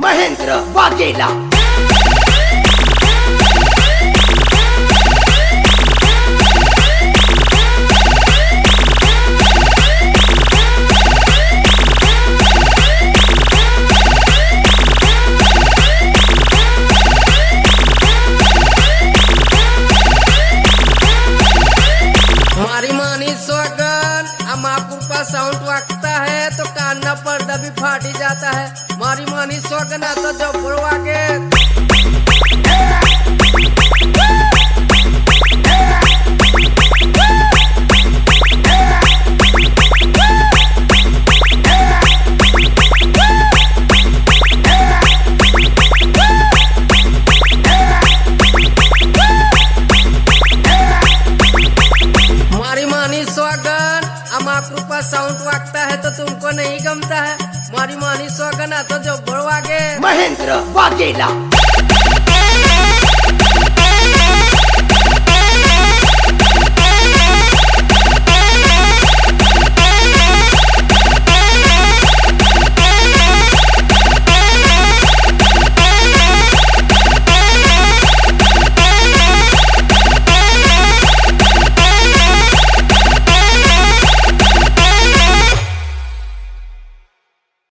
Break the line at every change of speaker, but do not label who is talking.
Mahendra Vaghela.
Sound वागता है तो कान ना पर्दा भी फाटी जाता है। मारी मानी सोगना तो जब बुड़वागे कृपा साउंड वागता है तो तुमको नहीं गमता है। मारी मानी सोगना तो जो बुड़वागे
महेंद्र वाघेला।